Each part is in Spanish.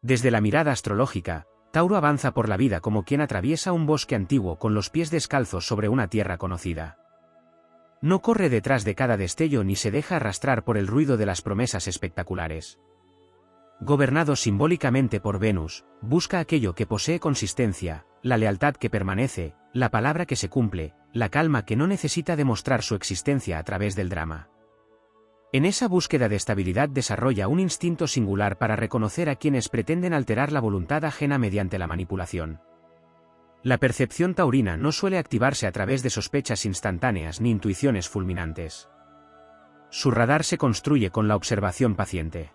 Desde la mirada astrológica, Tauro avanza por la vida como quien atraviesa un bosque antiguo con los pies descalzos sobre una tierra conocida. No corre detrás de cada destello ni se deja arrastrar por el ruido de las promesas espectaculares. Gobernado simbólicamente por Venus, busca aquello que posee consistencia, la lealtad que permanece, la palabra que se cumple, la calma que no necesita demostrar su existencia a través del drama. En esa búsqueda de estabilidad desarrolla un instinto singular para reconocer a quienes pretenden alterar la voluntad ajena mediante la manipulación. La percepción taurina no suele activarse a través de sospechas instantáneas ni intuiciones fulminantes. Su radar se construye con la observación paciente.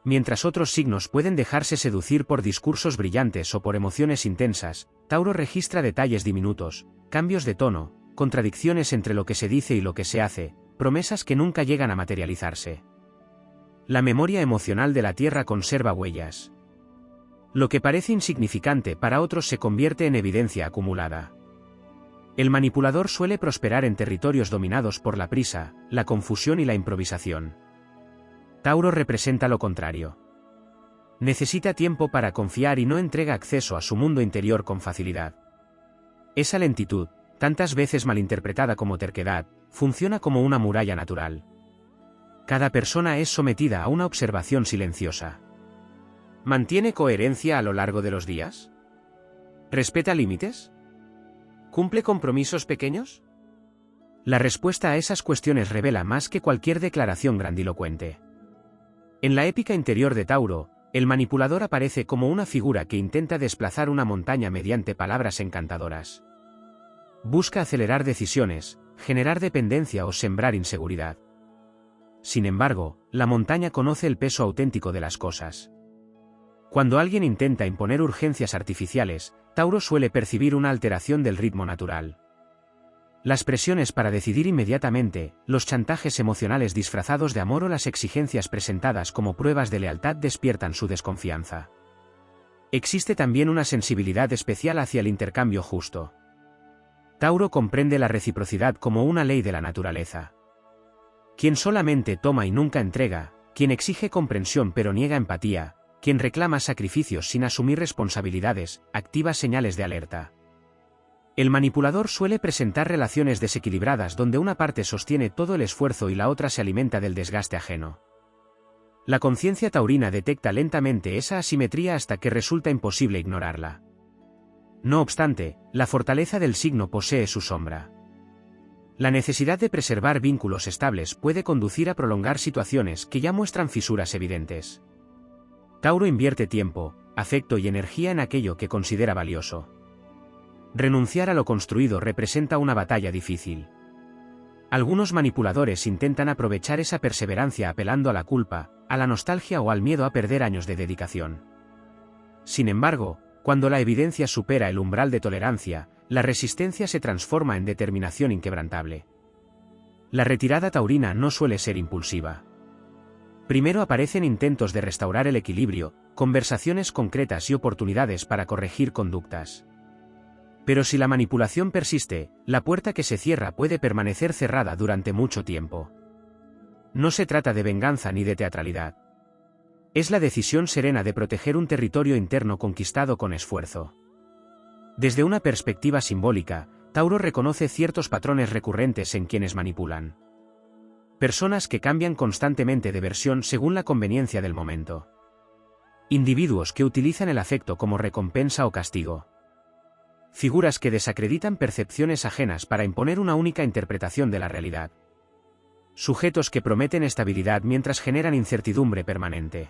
Mientras otros signos pueden dejarse seducir por discursos brillantes o por emociones intensas, Tauro registra detalles diminutos, cambios de tono, contradicciones entre lo que se dice y lo que se hace, promesas que nunca llegan a materializarse. La memoria emocional de la Tierra conserva huellas. Lo que parece insignificante para otros se convierte en evidencia acumulada. El manipulador suele prosperar en territorios dominados por la prisa, la confusión y la improvisación. Tauro representa lo contrario. Necesita tiempo para confiar y no entrega acceso a su mundo interior con facilidad. Esa lentitud, tantas veces malinterpretada como terquedad, funciona como una muralla natural. Cada persona es sometida a una observación silenciosa. ¿Mantiene coherencia a lo largo de los días? ¿Respeta límites? ¿Cumple compromisos pequeños? La respuesta a esas cuestiones revela más que cualquier declaración grandilocuente. En la épica interior de Tauro, el manipulador aparece como una figura que intenta desplazar una montaña mediante palabras encantadoras. Busca acelerar decisiones, generar dependencia o sembrar inseguridad. Sin embargo, la montaña conoce el peso auténtico de las cosas. Cuando alguien intenta imponer urgencias artificiales, Tauro suele percibir una alteración del ritmo natural. Las presiones para decidir inmediatamente, los chantajes emocionales disfrazados de amor o las exigencias presentadas como pruebas de lealtad despiertan su desconfianza. Existe también una sensibilidad especial hacia el intercambio justo. Tauro comprende la reciprocidad como una ley de la naturaleza. Quien solamente toma y nunca entrega, quien exige comprensión pero niega empatía, quien reclama sacrificios sin asumir responsabilidades, activa señales de alerta. El manipulador suele presentar relaciones desequilibradas donde una parte sostiene todo el esfuerzo y la otra se alimenta del desgaste ajeno. La conciencia taurina detecta lentamente esa asimetría hasta que resulta imposible ignorarla. No obstante, la fortaleza del signo posee su sombra. La necesidad de preservar vínculos estables puede conducir a prolongar situaciones que ya muestran fisuras evidentes. Tauro invierte tiempo, afecto y energía en aquello que considera valioso. Renunciar a lo construido representa una batalla difícil. Algunos manipuladores intentan aprovechar esa perseverancia apelando a la culpa, a la nostalgia o al miedo a perder años de dedicación. Sin embargo, cuando la evidencia supera el umbral de tolerancia, la resistencia se transforma en determinación inquebrantable. La retirada taurina no suele ser impulsiva. Primero aparecen intentos de restaurar el equilibrio, conversaciones concretas y oportunidades para corregir conductas. Pero si la manipulación persiste, la puerta que se cierra puede permanecer cerrada durante mucho tiempo. No se trata de venganza ni de teatralidad. Es la decisión serena de proteger un territorio interno conquistado con esfuerzo. Desde una perspectiva simbólica, Tauro reconoce ciertos patrones recurrentes en quienes manipulan. Personas que cambian constantemente de versión según la conveniencia del momento. Individuos que utilizan el afecto como recompensa o castigo. Figuras que desacreditan percepciones ajenas para imponer una única interpretación de la realidad. Sujetos que prometen estabilidad mientras generan incertidumbre permanente.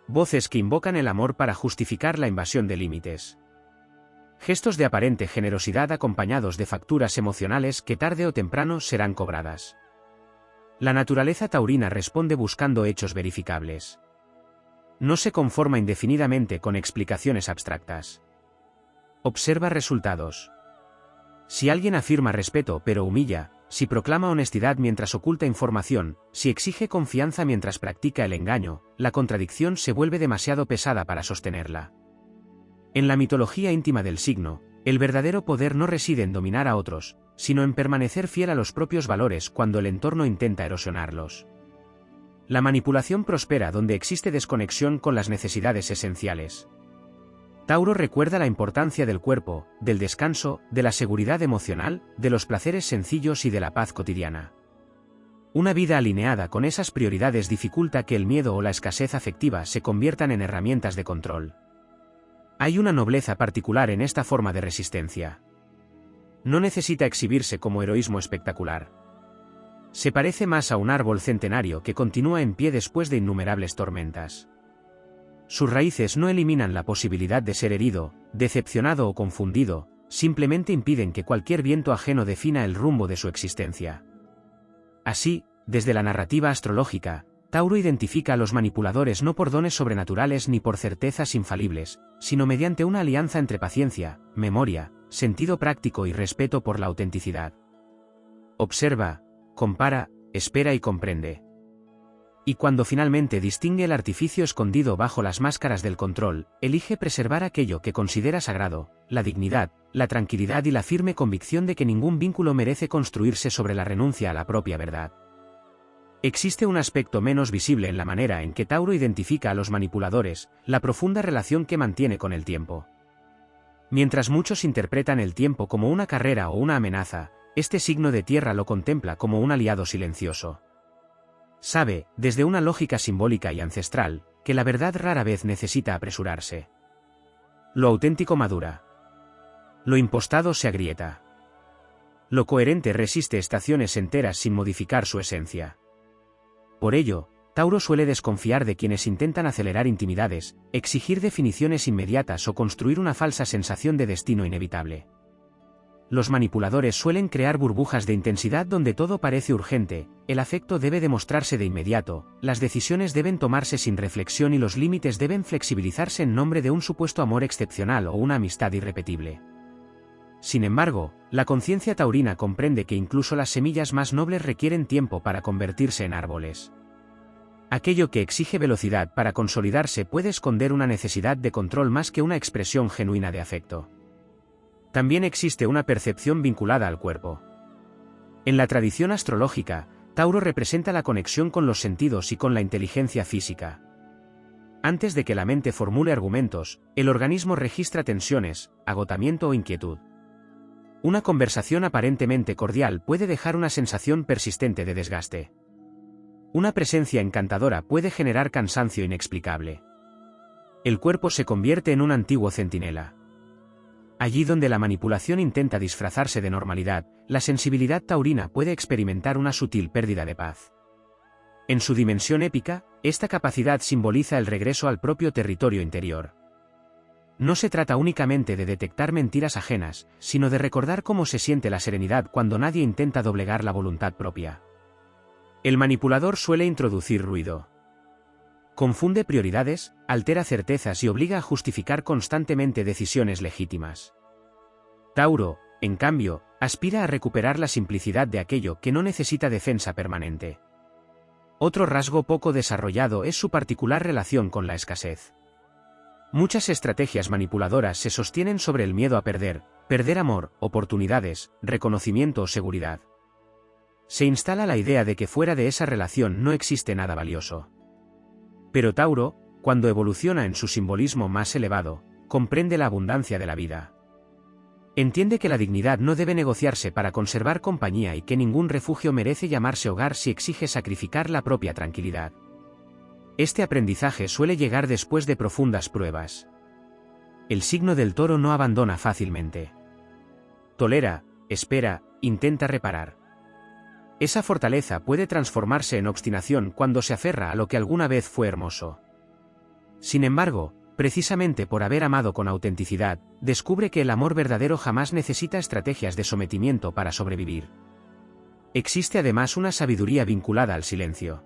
Voces que invocan el amor para justificar la invasión de límites. Gestos de aparente generosidad acompañados de facturas emocionales que tarde o temprano serán cobradas. La naturaleza taurina responde buscando hechos verificables. No se conforma indefinidamente con explicaciones abstractas. Observa resultados. Si alguien afirma respeto pero humilla, si proclama honestidad mientras oculta información, si exige confianza mientras practica el engaño, la contradicción se vuelve demasiado pesada para sostenerla. En la mitología íntima del signo, el verdadero poder no reside en dominar a otros, sino en permanecer fiel a los propios valores cuando el entorno intenta erosionarlos. La manipulación prospera donde existe desconexión con las necesidades esenciales. Tauro recuerda la importancia del cuerpo, del descanso, de la seguridad emocional, de los placeres sencillos y de la paz cotidiana. Una vida alineada con esas prioridades dificulta que el miedo o la escasez afectiva se conviertan en herramientas de control. Hay una nobleza particular en esta forma de resistencia. No necesita exhibirse como heroísmo espectacular. Se parece más a un árbol centenario que continúa en pie después de innumerables tormentas. Sus raíces no eliminan la posibilidad de ser herido, decepcionado o confundido, simplemente impiden que cualquier viento ajeno defina el rumbo de su existencia. Así, desde la narrativa astrológica, Tauro identifica a los manipuladores no por dones sobrenaturales ni por certezas infalibles, sino mediante una alianza entre paciencia, memoria, sentido práctico y respeto por la autenticidad. Observa, compara, espera y comprende. Y cuando finalmente distingue el artificio escondido bajo las máscaras del control, elige preservar aquello que considera sagrado, la dignidad, la tranquilidad y la firme convicción de que ningún vínculo merece construirse sobre la renuncia a la propia verdad. Existe un aspecto menos visible en la manera en que Tauro identifica a los manipuladores, la profunda relación que mantiene con el tiempo. Mientras muchos interpretan el tiempo como una carrera o una amenaza, este signo de tierra lo contempla como un aliado silencioso. Sabe, desde una lógica simbólica y ancestral, que la verdad rara vez necesita apresurarse. Lo auténtico madura. Lo impostado se agrieta. Lo coherente resiste estaciones enteras sin modificar su esencia. Por ello, Tauro suele desconfiar de quienes intentan acelerar intimidades, exigir definiciones inmediatas o construir una falsa sensación de destino inevitable. Los manipuladores suelen crear burbujas de intensidad donde todo parece urgente, el afecto debe demostrarse de inmediato, las decisiones deben tomarse sin reflexión y los límites deben flexibilizarse en nombre de un supuesto amor excepcional o una amistad irrepetible. Sin embargo, la conciencia taurina comprende que incluso las semillas más nobles requieren tiempo para convertirse en árboles. Aquello que exige velocidad para consolidarse puede esconder una necesidad de control más que una expresión genuina de afecto. También existe una percepción vinculada al cuerpo. En la tradición astrológica, Tauro representa la conexión con los sentidos y con la inteligencia física. Antes de que la mente formule argumentos, el organismo registra tensiones, agotamiento o inquietud. Una conversación aparentemente cordial puede dejar una sensación persistente de desgaste. Una presencia encantadora puede generar cansancio inexplicable. El cuerpo se convierte en un antiguo centinela. Allí donde la manipulación intenta disfrazarse de normalidad, la sensibilidad taurina puede experimentar una sutil pérdida de paz. En su dimensión épica, esta capacidad simboliza el regreso al propio territorio interior. No se trata únicamente de detectar mentiras ajenas, sino de recordar cómo se siente la serenidad cuando nadie intenta doblegar la voluntad propia. El manipulador suele introducir ruido. Confunde prioridades, altera certezas y obliga a justificar constantemente decisiones legítimas. Tauro, en cambio, aspira a recuperar la simplicidad de aquello que no necesita defensa permanente. Otro rasgo poco desarrollado es su particular relación con la escasez. Muchas estrategias manipuladoras se sostienen sobre el miedo a perder amor, oportunidades, reconocimiento o seguridad. Se instala la idea de que fuera de esa relación no existe nada valioso. Pero Tauro, cuando evoluciona en su simbolismo más elevado, comprende la abundancia de la vida. Entiende que la dignidad no debe negociarse para conservar compañía y que ningún refugio merece llamarse hogar si exige sacrificar la propia tranquilidad. Este aprendizaje suele llegar después de profundas pruebas. El signo del Toro no abandona fácilmente. Tolera, espera, intenta reparar. Esa fortaleza puede transformarse en obstinación cuando se aferra a lo que alguna vez fue hermoso. Sin embargo, precisamente por haber amado con autenticidad, descubre que el amor verdadero jamás necesita estrategias de sometimiento para sobrevivir. Existe además una sabiduría vinculada al silencio.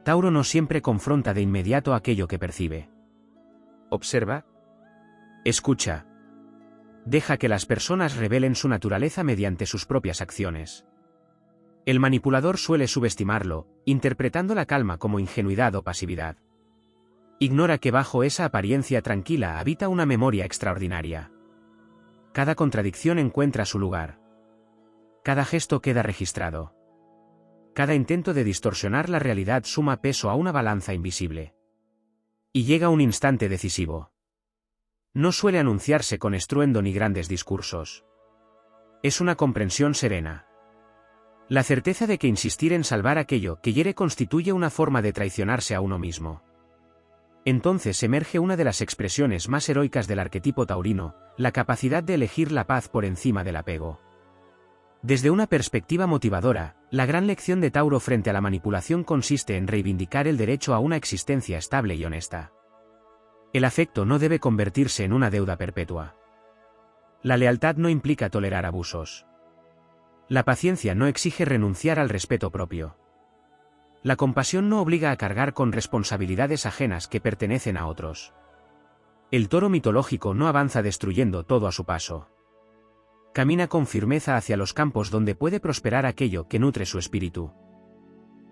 Tauro no siempre confronta de inmediato aquello que percibe. Observa. Escucha. Deja que las personas revelen su naturaleza mediante sus propias acciones. El manipulador suele subestimarlo, interpretando la calma como ingenuidad o pasividad. Ignora que bajo esa apariencia tranquila habita una memoria extraordinaria. Cada contradicción encuentra su lugar. Cada gesto queda registrado. cada intento de distorsionar la realidad suma peso a una balanza invisible. Y llega un instante decisivo. No suele anunciarse con estruendo ni grandes discursos. Es una comprensión serena. La certeza de que insistir en salvar aquello que hiere constituye una forma de traicionarse a uno mismo. Entonces emerge una de las expresiones más heroicas del arquetipo taurino, la capacidad de elegir la paz por encima del apego. Desde una perspectiva motivadora, la gran lección de Tauro frente a la manipulación consiste en reivindicar el derecho a una existencia estable y honesta. El afecto no debe convertirse en una deuda perpetua. La lealtad no implica tolerar abusos. La paciencia no exige renunciar al respeto propio. La compasión no obliga a cargar con responsabilidades ajenas que pertenecen a otros. El toro mitológico no avanza destruyendo todo a su paso. Camina con firmeza hacia los campos donde puede prosperar aquello que nutre su espíritu.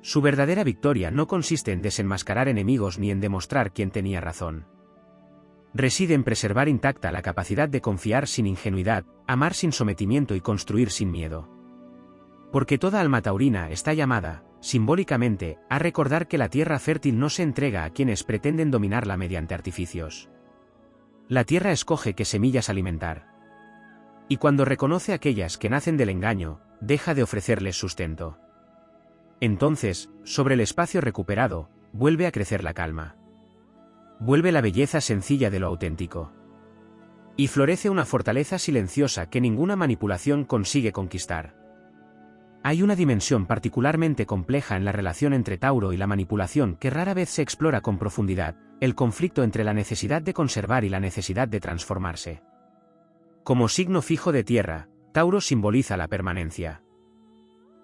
Su verdadera victoria no consiste en desenmascarar enemigos ni en demostrar quién tenía razón. Reside en preservar intacta la capacidad de confiar sin ingenuidad, amar sin sometimiento y construir sin miedo. Porque toda alma taurina está llamada, simbólicamente, a recordar que la tierra fértil no se entrega a quienes pretenden dominarla mediante artificios. La tierra escoge qué semillas alimentar. Y cuando reconoce aquellas que nacen del engaño, deja de ofrecerles sustento. Entonces, sobre el espacio recuperado, vuelve a crecer la calma. Vuelve la belleza sencilla de lo auténtico. Y florece una fortaleza silenciosa que ninguna manipulación consigue conquistar. Hay una dimensión particularmente compleja en la relación entre Tauro y la manipulación que rara vez se explora con profundidad, el conflicto entre la necesidad de conservar y la necesidad de transformarse. Como signo fijo de tierra, Tauro simboliza la permanencia.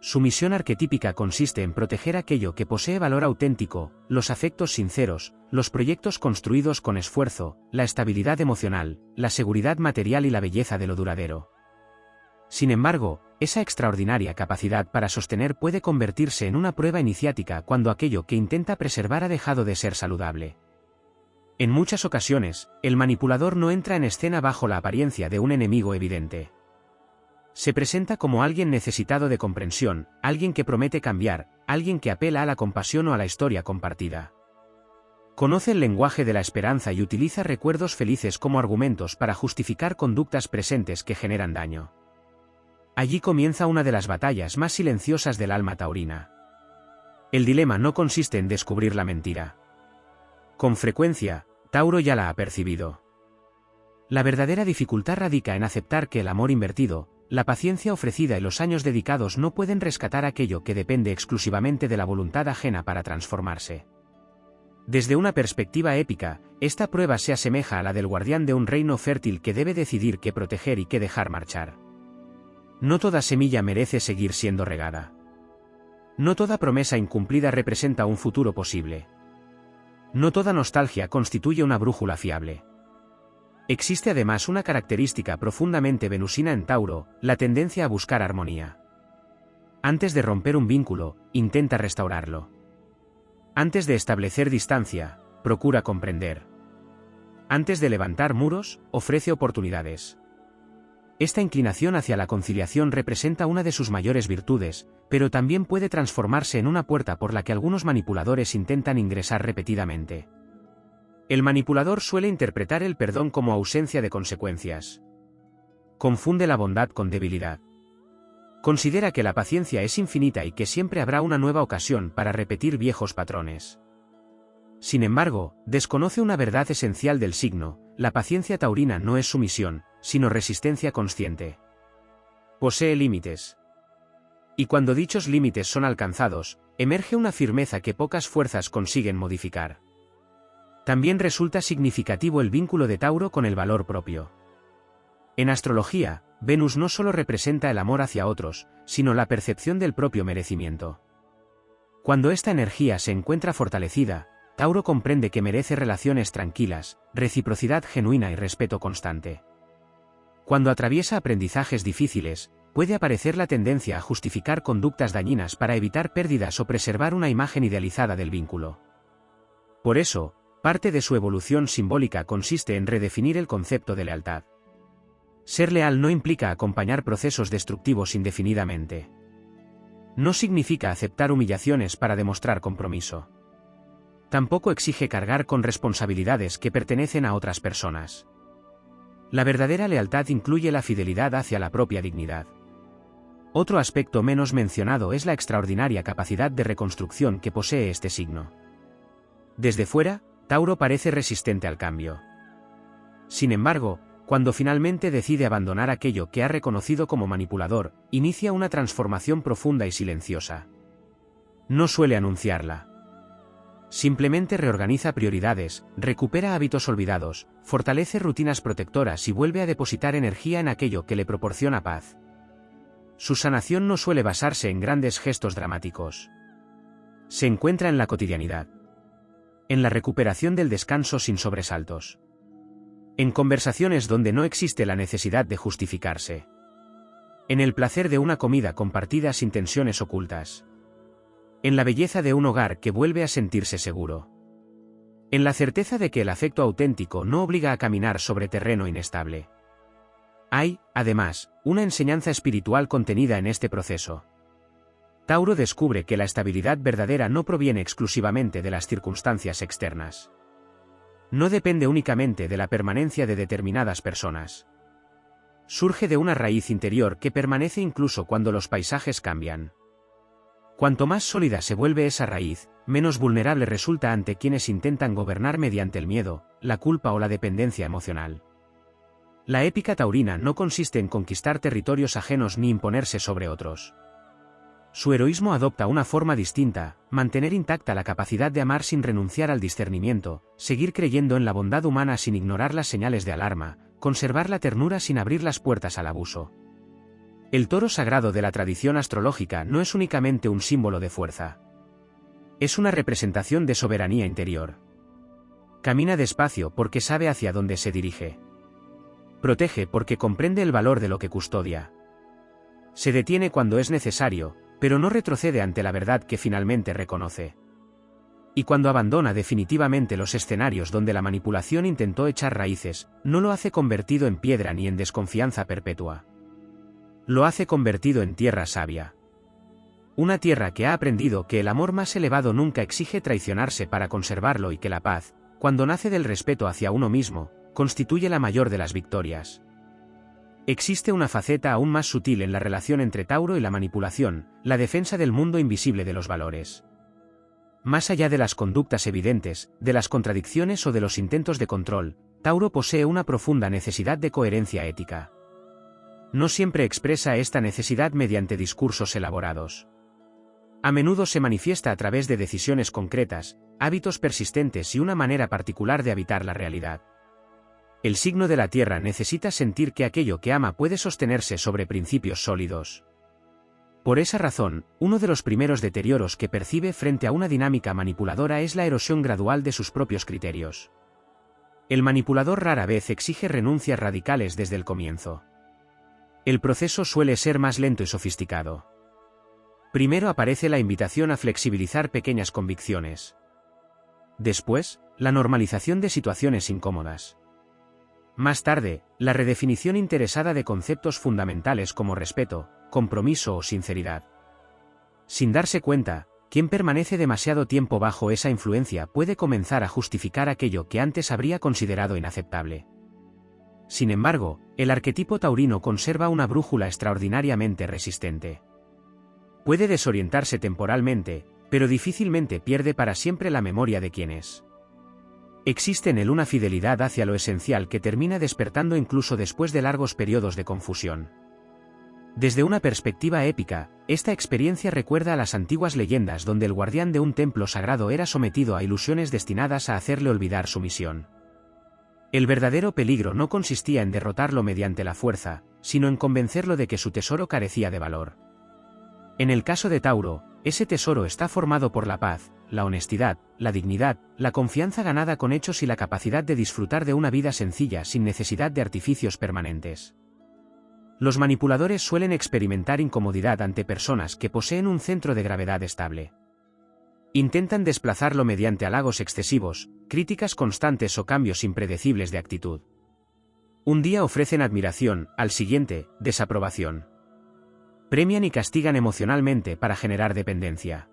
Su misión arquetípica consiste en proteger aquello que posee valor auténtico, los afectos sinceros, los proyectos construidos con esfuerzo, la estabilidad emocional, la seguridad material y la belleza de lo duradero. Sin embargo, esa extraordinaria capacidad para sostener puede convertirse en una prueba iniciática cuando aquello que intenta preservar ha dejado de ser saludable. En muchas ocasiones, el manipulador no entra en escena bajo la apariencia de un enemigo evidente. Se presenta como alguien necesitado de comprensión, alguien que promete cambiar, alguien que apela a la compasión o a la historia compartida. Conoce el lenguaje de la esperanza y utiliza recuerdos felices como argumentos para justificar conductas presentes que generan daño. Allí comienza una de las batallas más silenciosas del alma taurina. El dilema no consiste en descubrir la mentira. Con frecuencia, Tauro ya la ha percibido. La verdadera dificultad radica en aceptar que el amor invertido, la paciencia ofrecida y los años dedicados no pueden rescatar aquello que depende exclusivamente de la voluntad ajena para transformarse. Desde una perspectiva épica, esta prueba se asemeja a la del guardián de un reino fértil que debe decidir qué proteger y qué dejar marchar. No toda semilla merece seguir siendo regada. No toda promesa incumplida representa un futuro posible. No toda nostalgia constituye una brújula fiable. Existe además una característica profundamente venusina en Tauro, la tendencia a buscar armonía. Antes de romper un vínculo, intenta restaurarlo. Antes de establecer distancia, procura comprender. Antes de levantar muros, ofrece oportunidades. Esta inclinación hacia la conciliación representa una de sus mayores virtudes, pero también puede transformarse en una puerta por la que algunos manipuladores intentan ingresar repetidamente. El manipulador suele interpretar el perdón como ausencia de consecuencias. Confunde la bondad con debilidad. Considera que la paciencia es infinita y que siempre habrá una nueva ocasión para repetir viejos patrones. Sin embargo, desconoce una verdad esencial del signo: la paciencia taurina no es sumisión, sino resistencia consciente. Posee límites. Y cuando dichos límites son alcanzados, emerge una firmeza que pocas fuerzas consiguen modificar. También resulta significativo el vínculo de Tauro con el valor propio. En astrología, Venus no solo representa el amor hacia otros, sino la percepción del propio merecimiento. Cuando esta energía se encuentra fortalecida, Tauro comprende que merece relaciones tranquilas, reciprocidad genuina y respeto constante. Cuando atraviesa aprendizajes difíciles, puede aparecer la tendencia a justificar conductas dañinas para evitar pérdidas o preservar una imagen idealizada del vínculo. Por eso, parte de su evolución simbólica consiste en redefinir el concepto de lealtad. Ser leal no implica acompañar procesos destructivos indefinidamente. No significa aceptar humillaciones para demostrar compromiso. Tampoco exige cargar con responsabilidades que pertenecen a otras personas. La verdadera lealtad incluye la fidelidad hacia la propia dignidad. Otro aspecto menos mencionado es la extraordinaria capacidad de reconstrucción que posee este signo. Desde fuera, Tauro parece resistente al cambio. Sin embargo, cuando finalmente decide abandonar aquello que ha reconocido como manipulador, inicia una transformación profunda y silenciosa. No suele anunciarla. Simplemente reorganiza prioridades, recupera hábitos olvidados, fortalece rutinas protectoras y vuelve a depositar energía en aquello que le proporciona paz. Su sanación no suele basarse en grandes gestos dramáticos. Se encuentra en la cotidianidad. En la recuperación del descanso sin sobresaltos. En conversaciones donde no existe la necesidad de justificarse. En el placer de una comida compartida sin tensiones ocultas. En la belleza de un hogar que vuelve a sentirse seguro. En la certeza de que el afecto auténtico no obliga a caminar sobre terreno inestable. Hay, además, una enseñanza espiritual contenida en este proceso. Tauro descubre que la estabilidad verdadera no proviene exclusivamente de las circunstancias externas. No depende únicamente de la permanencia de determinadas personas. Surge de una raíz interior que permanece incluso cuando los paisajes cambian. Cuanto más sólida se vuelve esa raíz, menos vulnerable resulta ante quienes intentan gobernar mediante el miedo, la culpa o la dependencia emocional. La épica taurina no consiste en conquistar territorios ajenos ni imponerse sobre otros. Su heroísmo adopta una forma distinta: mantener intacta la capacidad de amar sin renunciar al discernimiento, seguir creyendo en la bondad humana sin ignorar las señales de alarma, conservar la ternura sin abrir las puertas al abuso. El toro sagrado de la tradición astrológica no es únicamente un símbolo de fuerza. Es una representación de soberanía interior. Camina despacio porque sabe hacia dónde se dirige. Protege porque comprende el valor de lo que custodia. Se detiene cuando es necesario, pero no retrocede ante la verdad que finalmente reconoce. Y cuando abandona definitivamente los escenarios donde la manipulación intentó echar raíces, no lo hace convertido en piedra ni en desconfianza perpetua. Lo hace convertido en tierra sabia. Una tierra que ha aprendido que el amor más elevado nunca exige traicionarse para conservarlo y que la paz, cuando nace del respeto hacia uno mismo, constituye la mayor de las victorias. Existe una faceta aún más sutil en la relación entre Tauro y la manipulación: la defensa del mundo invisible de los valores. Más allá de las conductas evidentes, de las contradicciones o de los intentos de control, Tauro posee una profunda necesidad de coherencia ética. No siempre expresa esta necesidad mediante discursos elaborados. A menudo se manifiesta a través de decisiones concretas, hábitos persistentes y una manera particular de habitar la realidad. El signo de la Tierra necesita sentir que aquello que ama puede sostenerse sobre principios sólidos. Por esa razón, uno de los primeros deterioros que percibe frente a una dinámica manipuladora es la erosión gradual de sus propios criterios. El manipulador rara vez exige renuncias radicales desde el comienzo. El proceso suele ser más lento y sofisticado. Primero aparece la invitación a flexibilizar pequeñas convicciones. Después, la normalización de situaciones incómodas. Más tarde, la redefinición interesada de conceptos fundamentales como respeto, compromiso o sinceridad. Sin darse cuenta, quien permanece demasiado tiempo bajo esa influencia puede comenzar a justificar aquello que antes habría considerado inaceptable. Sin embargo, el arquetipo taurino conserva una brújula extraordinariamente resistente. Puede desorientarse temporalmente, pero difícilmente pierde para siempre la memoria de quién es. Existe en él una fidelidad hacia lo esencial que termina despertando incluso después de largos periodos de confusión. Desde una perspectiva épica, esta experiencia recuerda a las antiguas leyendas donde el guardián de un templo sagrado era sometido a ilusiones destinadas a hacerle olvidar su misión. El verdadero peligro no consistía en derrotarlo mediante la fuerza, sino en convencerlo de que su tesoro carecía de valor. En el caso de Tauro, ese tesoro está formado por la paz, la honestidad, la dignidad, la confianza ganada con hechos y la capacidad de disfrutar de una vida sencilla sin necesidad de artificios permanentes. Los manipuladores suelen experimentar incomodidad ante personas que poseen un centro de gravedad estable. Intentan desplazarlo mediante halagos excesivos, críticas constantes o cambios impredecibles de actitud. Un día ofrecen admiración, al siguiente, desaprobación. Premian y castigan emocionalmente para generar dependencia.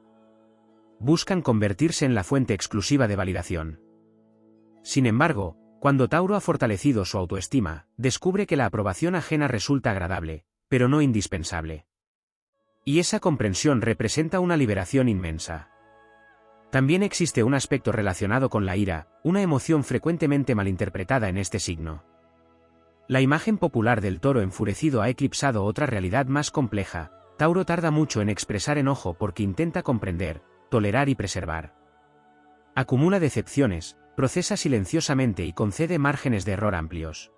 Buscan convertirse en la fuente exclusiva de validación. Sin embargo, cuando Tauro ha fortalecido su autoestima, descubre que la aprobación ajena resulta agradable, pero no indispensable. Y esa comprensión representa una liberación inmensa. También existe un aspecto relacionado con la ira, una emoción frecuentemente malinterpretada en este signo. La imagen popular del toro enfurecido ha eclipsado otra realidad más compleja. Tauro tarda mucho en expresar enojo porque intenta comprender, tolerar y preservar. Acumula decepciones, procesa silenciosamente y concede márgenes de error amplios.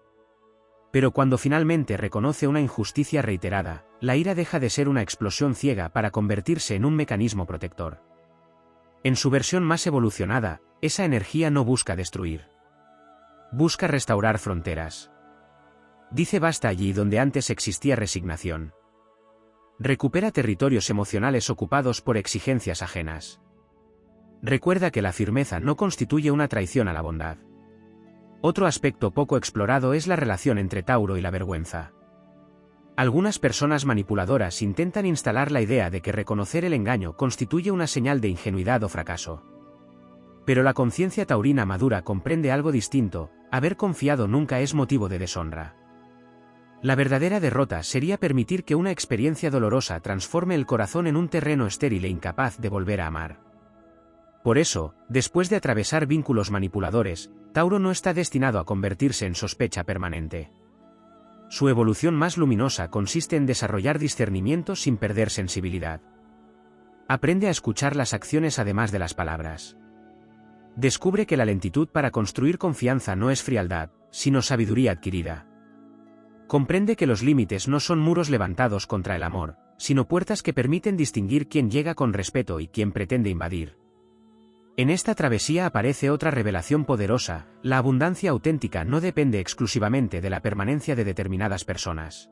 Pero cuando finalmente reconoce una injusticia reiterada, la ira deja de ser una explosión ciega para convertirse en un mecanismo protector. En su versión más evolucionada, esa energía no busca destruir. Busca restaurar fronteras. Dice basta allí donde antes existía resignación. Recupera territorios emocionales ocupados por exigencias ajenas. Recuerda que la firmeza no constituye una traición a la bondad. Otro aspecto poco explorado es la relación entre Tauro y la vergüenza. Algunas personas manipuladoras intentan instalar la idea de que reconocer el engaño constituye una señal de ingenuidad o fracaso. Pero la conciencia taurina madura comprende algo distinto: haber confiado nunca es motivo de deshonra. La verdadera derrota sería permitir que una experiencia dolorosa transforme el corazón en un terreno estéril e incapaz de volver a amar. Por eso, después de atravesar vínculos manipuladores, Tauro no está destinado a convertirse en sospecha permanente. Su evolución más luminosa consiste en desarrollar discernimiento sin perder sensibilidad. Aprende a escuchar las acciones además de las palabras. Descubre que la lentitud para construir confianza no es frialdad, sino sabiduría adquirida. Comprende que los límites no son muros levantados contra el amor, sino puertas que permiten distinguir quién llega con respeto y quién pretende invadir. En esta travesía aparece otra revelación poderosa: la abundancia auténtica no depende exclusivamente de la permanencia de determinadas personas.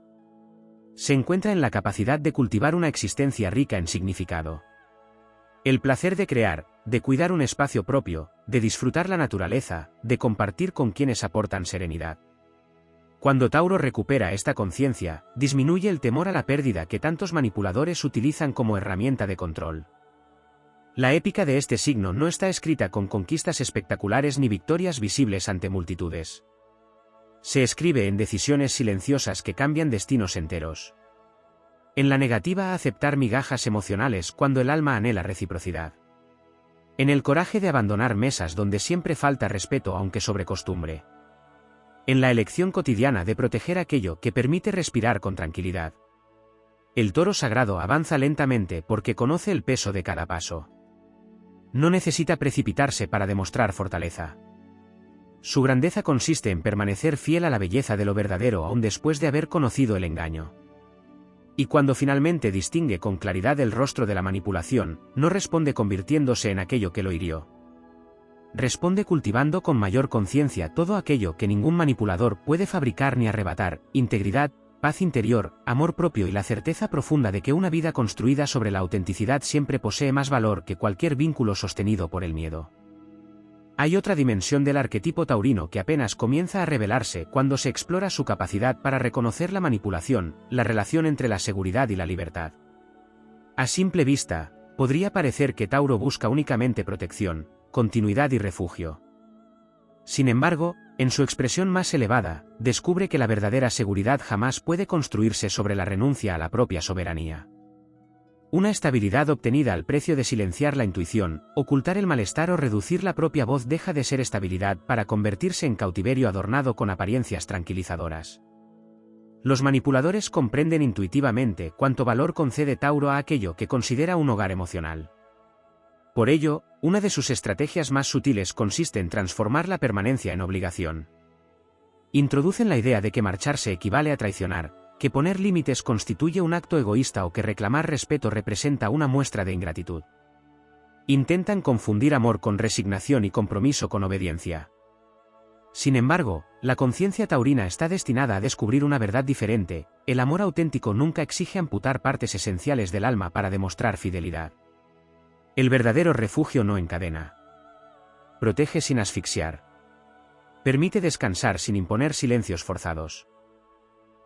Se encuentra en la capacidad de cultivar una existencia rica en significado. El placer de crear, de cuidar un espacio propio, de disfrutar la naturaleza, de compartir con quienes aportan serenidad. Cuando Tauro recupera esta conciencia, disminuye el temor a la pérdida que tantos manipuladores utilizan como herramienta de control. La épica de este signo no está escrita con conquistas espectaculares ni victorias visibles ante multitudes. Se escribe en decisiones silenciosas que cambian destinos enteros. En la negativa a aceptar migajas emocionales cuando el alma anhela reciprocidad. En el coraje de abandonar mesas donde siempre falta respeto aunque sobre costumbre. En la elección cotidiana de proteger aquello que permite respirar con tranquilidad. El toro sagrado avanza lentamente porque conoce el peso de cada paso. No necesita precipitarse para demostrar fortaleza. Su grandeza consiste en permanecer fiel a la belleza de lo verdadero aún después de haber conocido el engaño. Y cuando finalmente distingue con claridad el rostro de la manipulación, no responde convirtiéndose en aquello que lo hirió. Responde cultivando con mayor conciencia todo aquello que ningún manipulador puede fabricar ni arrebatar: integridad, paz interior, amor propio y la certeza profunda de que una vida construida sobre la autenticidad siempre posee más valor que cualquier vínculo sostenido por el miedo. Hay otra dimensión del arquetipo taurino que apenas comienza a revelarse cuando se explora su capacidad para reconocer la manipulación, la relación entre la seguridad y la libertad. A simple vista, podría parecer que Tauro busca únicamente protección, continuidad y refugio. Sin embargo, en su expresión más elevada, descubre que la verdadera seguridad jamás puede construirse sobre la renuncia a la propia soberanía. Una estabilidad obtenida al precio de silenciar la intuición, ocultar el malestar o reducir la propia voz deja de ser estabilidad para convertirse en cautiverio adornado con apariencias tranquilizadoras. Los manipuladores comprenden intuitivamente cuánto valor concede Tauro a aquello que considera un hogar emocional. Por ello, una de sus estrategias más sutiles consiste en transformar la permanencia en obligación. Introducen la idea de que marcharse equivale a traicionar, que poner límites constituye un acto egoísta o que reclamar respeto representa una muestra de ingratitud. Intentan confundir amor con resignación y compromiso con obediencia. Sin embargo, la conciencia taurina está destinada a descubrir una verdad diferente: el amor auténtico nunca exige amputar partes esenciales del alma para demostrar fidelidad. El verdadero refugio no encadena. Protege sin asfixiar. Permite descansar sin imponer silencios forzados.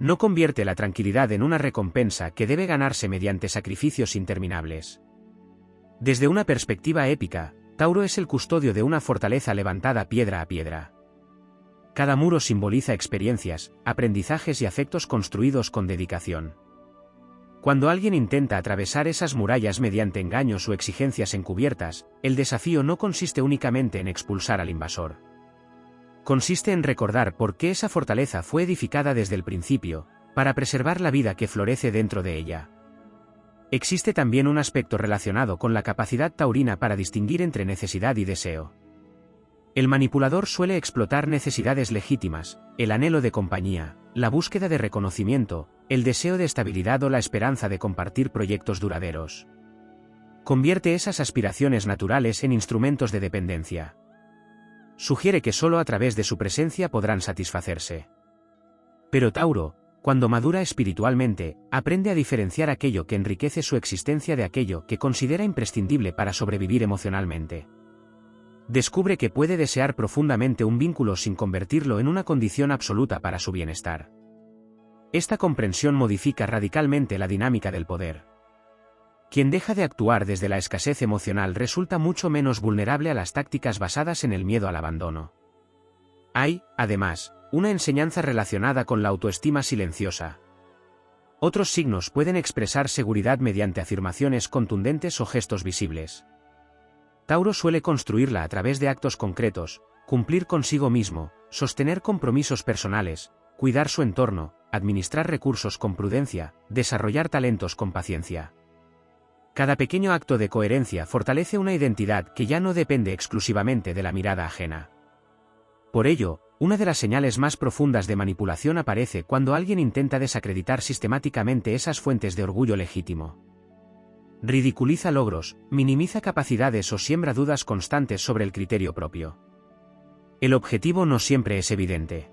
No convierte la tranquilidad en una recompensa que debe ganarse mediante sacrificios interminables. Desde una perspectiva épica, Tauro es el custodio de una fortaleza levantada piedra a piedra. Cada muro simboliza experiencias, aprendizajes y afectos construidos con dedicación. Cuando alguien intenta atravesar esas murallas mediante engaños o exigencias encubiertas, el desafío no consiste únicamente en expulsar al invasor. Consiste en recordar por qué esa fortaleza fue edificada desde el principio, para preservar la vida que florece dentro de ella. Existe también un aspecto relacionado con la capacidad taurina para distinguir entre necesidad y deseo. El manipulador suele explotar necesidades legítimas, el anhelo de compañía, la búsqueda de reconocimiento, el deseo de estabilidad o la esperanza de compartir proyectos duraderos. Convierte esas aspiraciones naturales en instrumentos de dependencia. Sugiere que solo a través de su presencia podrán satisfacerse. Pero Tauro, cuando madura espiritualmente, aprende a diferenciar aquello que enriquece su existencia de aquello que considera imprescindible para sobrevivir emocionalmente. Descubre que puede desear profundamente un vínculo sin convertirlo en una condición absoluta para su bienestar. Esta comprensión modifica radicalmente la dinámica del poder. Quien deja de actuar desde la escasez emocional resulta mucho menos vulnerable a las tácticas basadas en el miedo al abandono. Hay, además, una enseñanza relacionada con la autoestima silenciosa. Otros signos pueden expresar seguridad mediante afirmaciones contundentes o gestos visibles. Tauro suele construirla a través de actos concretos, cumplir consigo mismo, sostener compromisos personales, cuidar su entorno, administrar recursos con prudencia, desarrollar talentos con paciencia. Cada pequeño acto de coherencia fortalece una identidad que ya no depende exclusivamente de la mirada ajena. Por ello, una de las señales más profundas de manipulación aparece cuando alguien intenta desacreditar sistemáticamente esas fuentes de orgullo legítimo. Ridiculiza logros, minimiza capacidades o siembra dudas constantes sobre el criterio propio. El objetivo no siempre es evidente.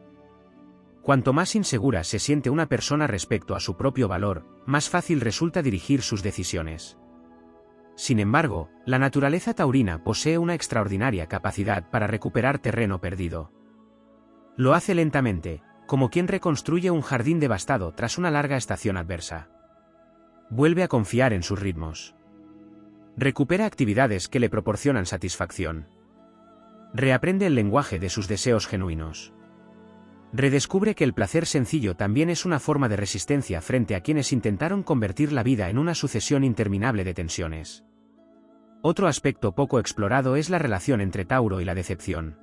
Cuanto más insegura se siente una persona respecto a su propio valor, más fácil resulta dirigir sus decisiones. Sin embargo, la naturaleza taurina posee una extraordinaria capacidad para recuperar terreno perdido. Lo hace lentamente, como quien reconstruye un jardín devastado tras una larga estación adversa. Vuelve a confiar en sus ritmos. Recupera actividades que le proporcionan satisfacción. Reaprende el lenguaje de sus deseos genuinos. Redescubre que el placer sencillo también es una forma de resistencia frente a quienes intentaron convertir la vida en una sucesión interminable de tensiones. Otro aspecto poco explorado es la relación entre Tauro y la decepción.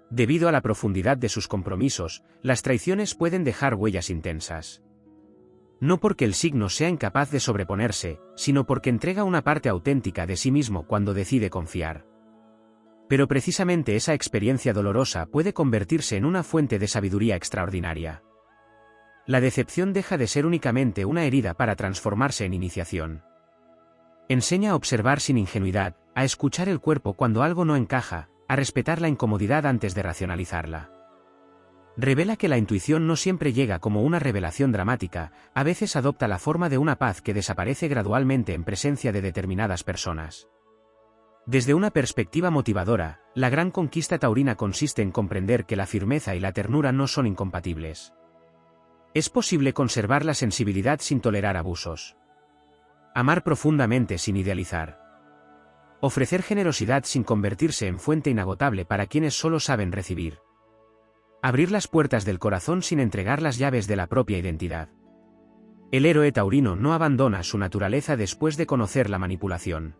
Debido a la profundidad de sus compromisos, las traiciones pueden dejar huellas intensas. No porque el signo sea incapaz de sobreponerse, sino porque entrega una parte auténtica de sí mismo cuando decide confiar. Pero precisamente esa experiencia dolorosa puede convertirse en una fuente de sabiduría extraordinaria. La decepción deja de ser únicamente una herida para transformarse en iniciación. Enseña a observar sin ingenuidad, a escuchar el cuerpo cuando algo no encaja, a respetar la incomodidad antes de racionalizarla. Revela que la intuición no siempre llega como una revelación dramática, a veces adopta la forma de una paz que desaparece gradualmente en presencia de determinadas personas. Desde una perspectiva motivadora, la gran conquista taurina consiste en comprender que la firmeza y la ternura no son incompatibles. Es posible conservar la sensibilidad sin tolerar abusos. Amar profundamente sin idealizar. Ofrecer generosidad sin convertirse en fuente inagotable para quienes solo saben recibir. Abrir las puertas del corazón sin entregar las llaves de la propia identidad. El héroe taurino no abandona su naturaleza después de conocer la manipulación.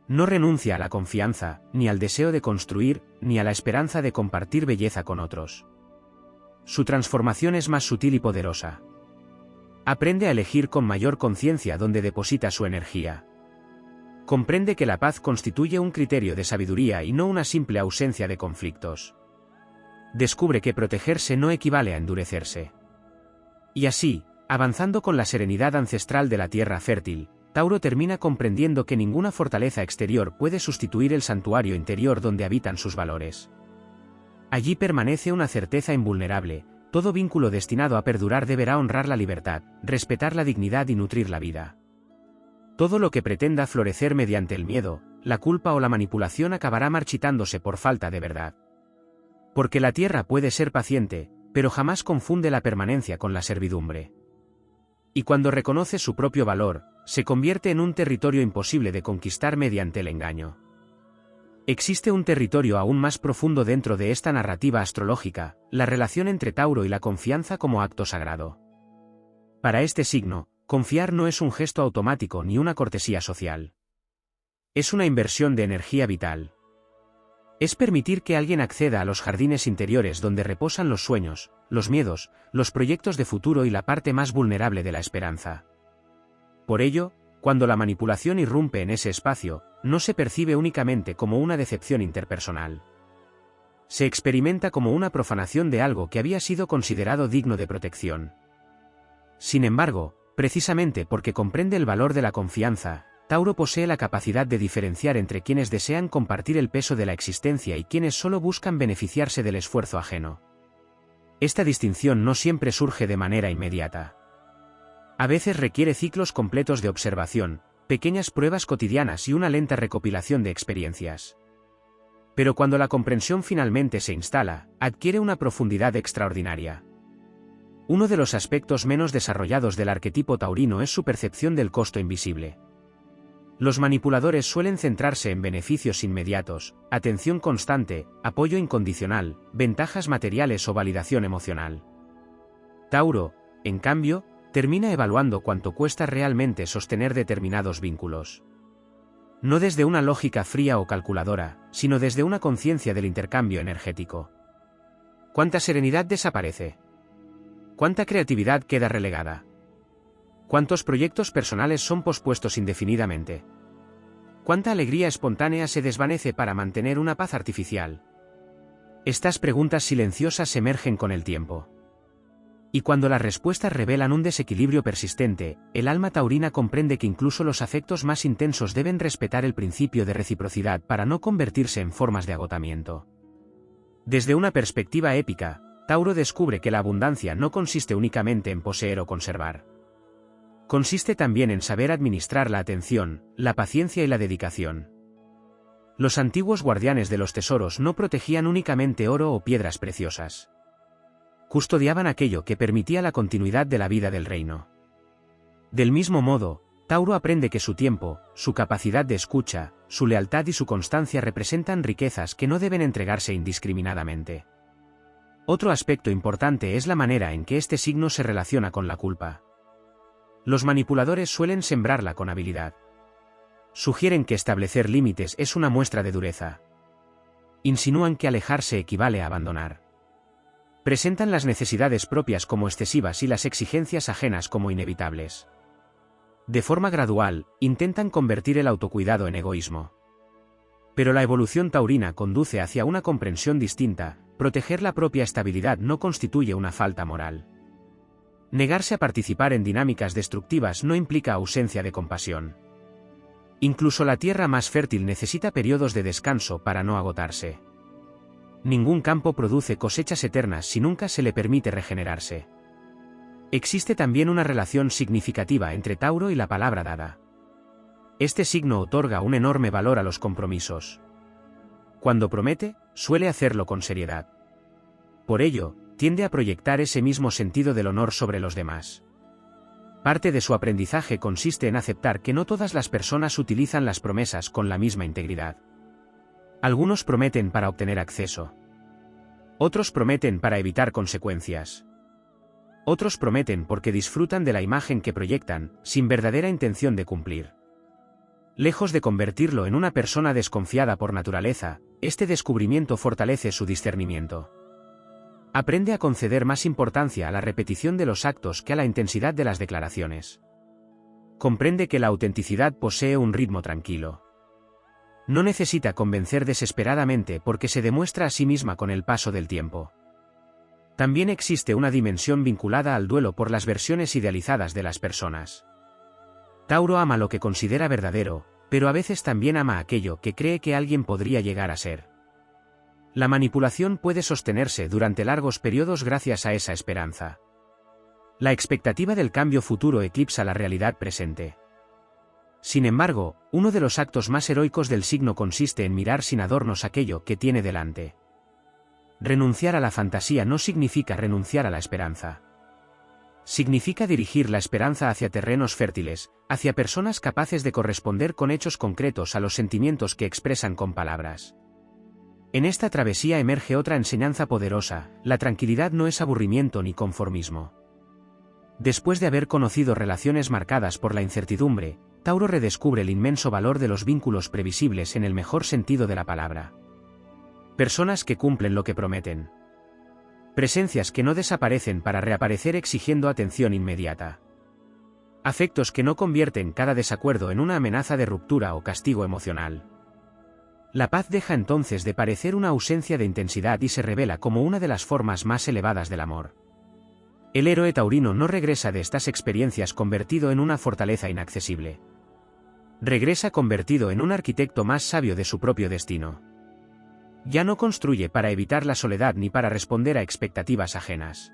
No renuncia a la confianza, ni al deseo de construir, ni a la esperanza de compartir belleza con otros. Su transformación es más sutil y poderosa. Aprende a elegir con mayor conciencia dónde deposita su energía. Comprende que la paz constituye un criterio de sabiduría y no una simple ausencia de conflictos. Descubre que protegerse no equivale a endurecerse. Y así, avanzando con la serenidad ancestral de la tierra fértil, Tauro termina comprendiendo que ninguna fortaleza exterior puede sustituir el santuario interior donde habitan sus valores. Allí permanece una certeza invulnerable: todo vínculo destinado a perdurar deberá honrar la libertad, respetar la dignidad y nutrir la vida. Todo lo que pretenda florecer mediante el miedo, la culpa o la manipulación acabará marchitándose por falta de verdad. Porque la tierra puede ser paciente, pero jamás confunde la permanencia con la servidumbre. Y cuando reconoce su propio valor, se convierte en un territorio imposible de conquistar mediante el engaño. Existe un territorio aún más profundo dentro de esta narrativa astrológica, la relación entre Tauro y la confianza como acto sagrado. Para este signo, confiar no es un gesto automático ni una cortesía social. Es una inversión de energía vital. Es permitir que alguien acceda a los jardines interiores donde reposan los sueños, los miedos, los proyectos de futuro y la parte más vulnerable de la esperanza. Por ello, cuando la manipulación irrumpe en ese espacio, no se percibe únicamente como una decepción interpersonal. Se experimenta como una profanación de algo que había sido considerado digno de protección. Sin embargo, precisamente porque comprende el valor de la confianza, Tauro posee la capacidad de diferenciar entre quienes desean compartir el peso de la existencia y quienes solo buscan beneficiarse del esfuerzo ajeno. Esta distinción no siempre surge de manera inmediata. A veces requiere ciclos completos de observación, pequeñas pruebas cotidianas y una lenta recopilación de experiencias. Pero cuando la comprensión finalmente se instala, adquiere una profundidad extraordinaria. Uno de los aspectos menos desarrollados del arquetipo taurino es su percepción del costo invisible. Los manipuladores suelen centrarse en beneficios inmediatos, atención constante, apoyo incondicional, ventajas materiales o validación emocional. Tauro, en cambio, termina evaluando cuánto cuesta realmente sostener determinados vínculos. No desde una lógica fría o calculadora, sino desde una conciencia del intercambio energético. ¿Cuánta serenidad desaparece? ¿Cuánta creatividad queda relegada? ¿Cuántos proyectos personales son pospuestos indefinidamente? ¿Cuánta alegría espontánea se desvanece para mantener una paz artificial? Estas preguntas silenciosas emergen con el tiempo. Y cuando las respuestas revelan un desequilibrio persistente, el alma taurina comprende que incluso los afectos más intensos deben respetar el principio de reciprocidad para no convertirse en formas de agotamiento. Desde una perspectiva épica, Tauro descubre que la abundancia no consiste únicamente en poseer o conservar. Consiste también en saber administrar la atención, la paciencia y la dedicación. Los antiguos guardianes de los tesoros no protegían únicamente oro o piedras preciosas. Custodiaban aquello que permitía la continuidad de la vida del reino. Del mismo modo, Tauro aprende que su tiempo, su capacidad de escucha, su lealtad y su constancia representan riquezas que no deben entregarse indiscriminadamente. Otro aspecto importante es la manera en que este signo se relaciona con la culpa. Los manipuladores suelen sembrarla con habilidad. Sugieren que establecer límites es una muestra de dureza. Insinúan que alejarse equivale a abandonar. Presentan las necesidades propias como excesivas y las exigencias ajenas como inevitables. De forma gradual, intentan convertir el autocuidado en egoísmo. Pero la evolución taurina conduce hacia una comprensión distinta: proteger la propia estabilidad no constituye una falta moral. Negarse a participar en dinámicas destructivas no implica ausencia de compasión. Incluso la tierra más fértil necesita periodos de descanso para no agotarse. Ningún campo produce cosechas eternas si nunca se le permite regenerarse. Existe también una relación significativa entre Tauro y la palabra dada. Este signo otorga un enorme valor a los compromisos. Cuando promete, suele hacerlo con seriedad. Por ello, tiende a proyectar ese mismo sentido del honor sobre los demás. Parte de su aprendizaje consiste en aceptar que no todas las personas utilizan las promesas con la misma integridad. Algunos prometen para obtener acceso. Otros prometen para evitar consecuencias. Otros prometen porque disfrutan de la imagen que proyectan, sin verdadera intención de cumplir. Lejos de convertirlo en una persona desconfiada por naturaleza, este descubrimiento fortalece su discernimiento. Aprende a conceder más importancia a la repetición de los actos que a la intensidad de las declaraciones. Comprende que la autenticidad posee un ritmo tranquilo. No necesita convencer desesperadamente porque se demuestra a sí misma con el paso del tiempo. También existe una dimensión vinculada al duelo por las versiones idealizadas de las personas. Tauro ama lo que considera verdadero, pero a veces también ama aquello que cree que alguien podría llegar a ser. La manipulación puede sostenerse durante largos periodos gracias a esa esperanza. La expectativa del cambio futuro eclipsa la realidad presente. Sin embargo, uno de los actos más heroicos del signo consiste en mirar sin adornos aquello que tiene delante. Renunciar a la fantasía no significa renunciar a la esperanza. Significa dirigir la esperanza hacia terrenos fértiles, hacia personas capaces de corresponder con hechos concretos a los sentimientos que expresan con palabras. En esta travesía emerge otra enseñanza poderosa: la tranquilidad no es aburrimiento ni conformismo. Después de haber conocido relaciones marcadas por la incertidumbre, Tauro redescubre el inmenso valor de los vínculos previsibles en el mejor sentido de la palabra. Personas que cumplen lo que prometen. Presencias que no desaparecen para reaparecer exigiendo atención inmediata. Afectos que no convierten cada desacuerdo en una amenaza de ruptura o castigo emocional. La paz deja entonces de parecer una ausencia de intensidad y se revela como una de las formas más elevadas del amor. El héroe taurino no regresa de estas experiencias convertido en una fortaleza inaccesible. Regresa convertido en un arquitecto más sabio de su propio destino. Ya no construye para evitar la soledad ni para responder a expectativas ajenas.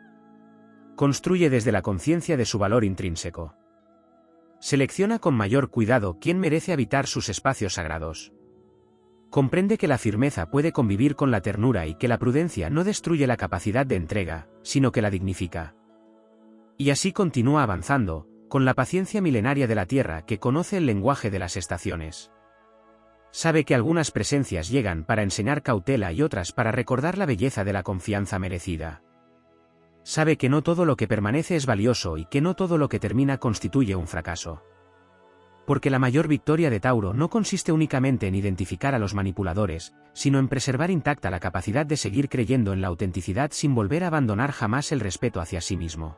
Construye desde la conciencia de su valor intrínseco. Selecciona con mayor cuidado quién merece habitar sus espacios sagrados. Comprende que la firmeza puede convivir con la ternura y que la prudencia no destruye la capacidad de entrega, sino que la dignifica. Y así continúa avanzando, con la paciencia milenaria de la tierra que conoce el lenguaje de las estaciones. Sabe que algunas presencias llegan para enseñar cautela y otras para recordar la belleza de la confianza merecida. Sabe que no todo lo que permanece es valioso y que no todo lo que termina constituye un fracaso. Porque la mayor victoria de Tauro no consiste únicamente en identificar a los manipuladores, sino en preservar intacta la capacidad de seguir creyendo en la autenticidad sin volver a abandonar jamás el respeto hacia sí mismo.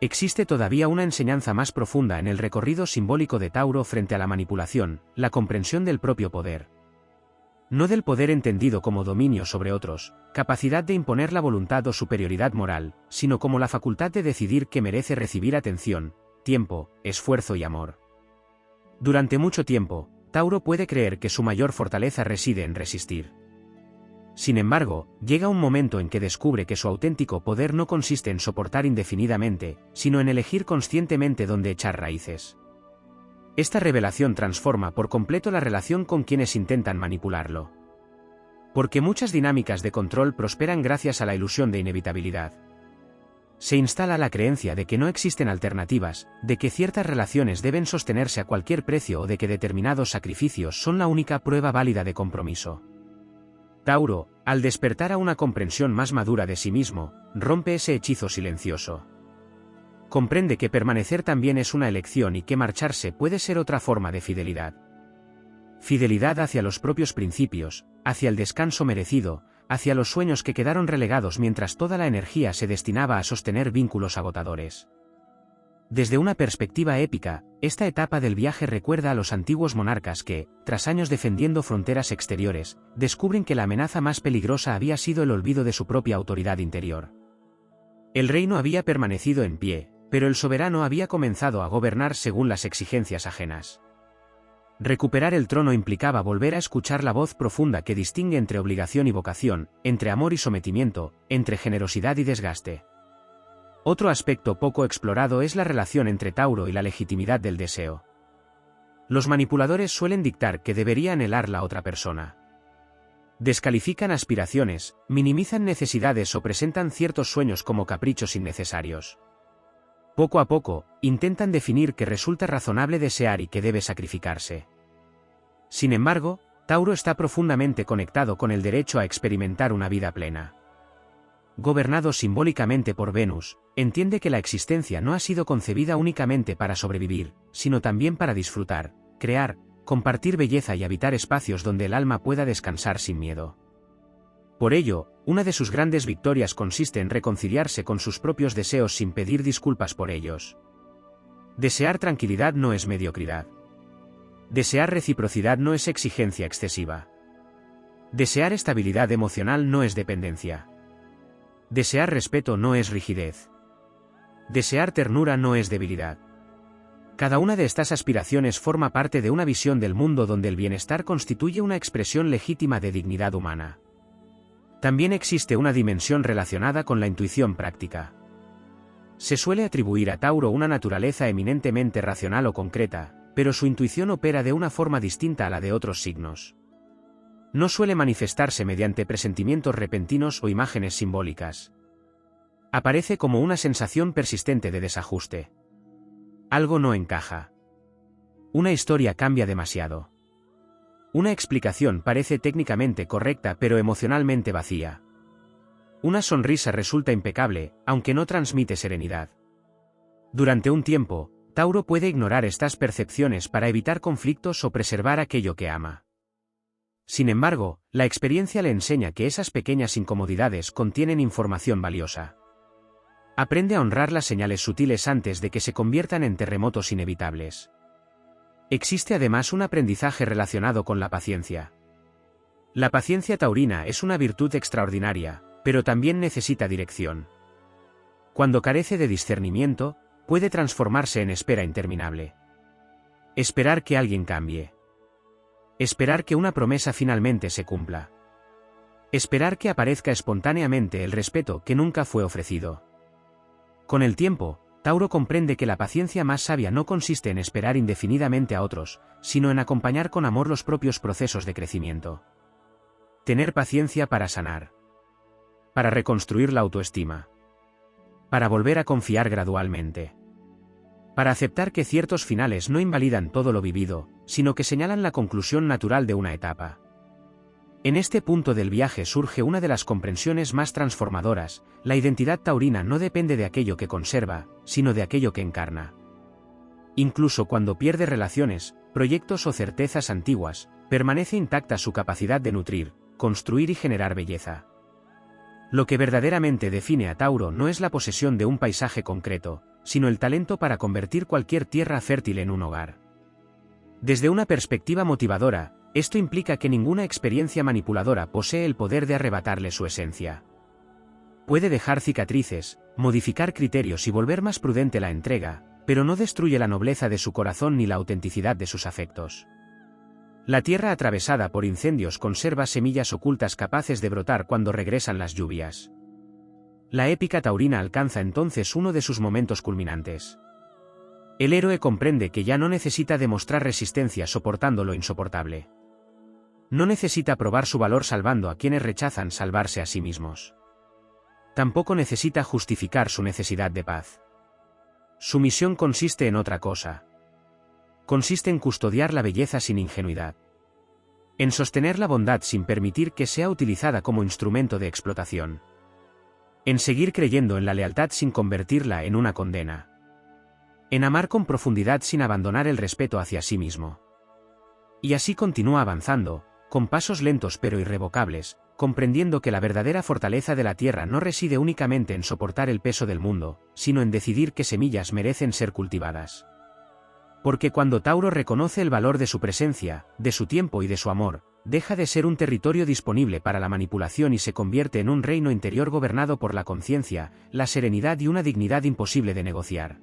Existe todavía una enseñanza más profunda en el recorrido simbólico de Tauro frente a la manipulación: la comprensión del propio poder. No del poder entendido como dominio sobre otros, capacidad de imponer la voluntad o superioridad moral, sino como la facultad de decidir que merece recibir atención, tiempo, esfuerzo y amor. Durante mucho tiempo, Tauro puede creer que su mayor fortaleza reside en resistir. Sin embargo, llega un momento en que descubre que su auténtico poder no consiste en soportar indefinidamente, sino en elegir conscientemente dónde echar raíces. Esta revelación transforma por completo la relación con quienes intentan manipularlo. Porque muchas dinámicas de control prosperan gracias a la ilusión de inevitabilidad. Se instala la creencia de que no existen alternativas, de que ciertas relaciones deben sostenerse a cualquier precio o de que determinados sacrificios son la única prueba válida de compromiso. Tauro, al despertar a una comprensión más madura de sí mismo, rompe ese hechizo silencioso. Comprende que permanecer también es una elección y que marcharse puede ser otra forma de fidelidad. Fidelidad hacia los propios principios, hacia el descanso merecido, hacia los sueños que quedaron relegados mientras toda la energía se destinaba a sostener vínculos agotadores. Desde una perspectiva épica, esta etapa del viaje recuerda a los antiguos monarcas que, tras años defendiendo fronteras exteriores, descubren que la amenaza más peligrosa había sido el olvido de su propia autoridad interior. El reino había permanecido en pie, pero el soberano había comenzado a gobernar según las exigencias ajenas. Recuperar el trono implicaba volver a escuchar la voz profunda que distingue entre obligación y vocación, entre amor y sometimiento, entre generosidad y desgaste. Otro aspecto poco explorado es la relación entre Tauro y la legitimidad del deseo. Los manipuladores suelen dictar que debería anhelar la otra persona. Descalifican aspiraciones, minimizan necesidades o presentan ciertos sueños como caprichos innecesarios. Poco a poco, intentan definir qué resulta razonable desear y qué debe sacrificarse. Sin embargo, Tauro está profundamente conectado con el derecho a experimentar una vida plena. Gobernado simbólicamente por Venus, entiende que la existencia no ha sido concebida únicamente para sobrevivir, sino también para disfrutar, crear, compartir belleza y habitar espacios donde el alma pueda descansar sin miedo. Por ello, una de sus grandes victorias consiste en reconciliarse con sus propios deseos sin pedir disculpas por ellos. Desear tranquilidad no es mediocridad. Desear reciprocidad no es exigencia excesiva. Desear estabilidad emocional no es dependencia. Desear respeto no es rigidez. Desear ternura no es debilidad. Cada una de estas aspiraciones forma parte de una visión del mundo donde el bienestar constituye una expresión legítima de dignidad humana. También existe una dimensión relacionada con la intuición práctica. Se suele atribuir a Tauro una naturaleza eminentemente racional o concreta, pero su intuición opera de una forma distinta a la de otros signos. No suele manifestarse mediante presentimientos repentinos o imágenes simbólicas. Aparece como una sensación persistente de desajuste. Algo no encaja. Una historia cambia demasiado. Una explicación parece técnicamente correcta pero emocionalmente vacía. Una sonrisa resulta impecable, aunque no transmite serenidad. Durante un tiempo, Tauro puede ignorar estas percepciones para evitar conflictos o preservar aquello que ama. Sin embargo, la experiencia le enseña que esas pequeñas incomodidades contienen información valiosa. Aprende a honrar las señales sutiles antes de que se conviertan en terremotos inevitables. Existe además un aprendizaje relacionado con la paciencia. La paciencia taurina es una virtud extraordinaria, pero también necesita dirección. Cuando carece de discernimiento, puede transformarse en espera interminable. Esperar que alguien cambie. Esperar que una promesa finalmente se cumpla. Esperar que aparezca espontáneamente el respeto que nunca fue ofrecido. Con el tiempo, Tauro comprende que la paciencia más sabia no consiste en esperar indefinidamente a otros, sino en acompañar con amor los propios procesos de crecimiento. Tener paciencia para sanar. Para reconstruir la autoestima. Para volver a confiar gradualmente. Para aceptar que ciertos finales no invalidan todo lo vivido, sino que señalan la conclusión natural de una etapa. En este punto del viaje surge una de las comprensiones más transformadoras: la identidad taurina no depende de aquello que conserva, sino de aquello que encarna. Incluso cuando pierde relaciones, proyectos o certezas antiguas, permanece intacta su capacidad de nutrir, construir y generar belleza. Lo que verdaderamente define a Tauro no es la posesión de un paisaje concreto, sino el talento para convertir cualquier tierra fértil en un hogar. Desde una perspectiva motivadora, esto implica que ninguna experiencia manipuladora posee el poder de arrebatarle su esencia. Puede dejar cicatrices, modificar criterios y volver más prudente la entrega, pero no destruye la nobleza de su corazón ni la autenticidad de sus afectos. La tierra atravesada por incendios conserva semillas ocultas capaces de brotar cuando regresan las lluvias. La épica taurina alcanza entonces uno de sus momentos culminantes. El héroe comprende que ya no necesita demostrar resistencia soportando lo insoportable. No necesita probar su valor salvando a quienes rechazan salvarse a sí mismos. Tampoco necesita justificar su necesidad de paz. Su misión consiste en otra cosa. Consiste en custodiar la belleza sin ingenuidad. En sostener la bondad sin permitir que sea utilizada como instrumento de explotación. En seguir creyendo en la lealtad sin convertirla en una condena. En amar con profundidad sin abandonar el respeto hacia sí mismo. Y así continúa avanzando, con pasos lentos pero irrevocables, comprendiendo que la verdadera fortaleza de la tierra no reside únicamente en soportar el peso del mundo, sino en decidir qué semillas merecen ser cultivadas. Porque cuando Tauro reconoce el valor de su presencia, de su tiempo y de su amor, deja de ser un territorio disponible para la manipulación y se convierte en un reino interior gobernado por la conciencia, la serenidad y una dignidad imposible de negociar.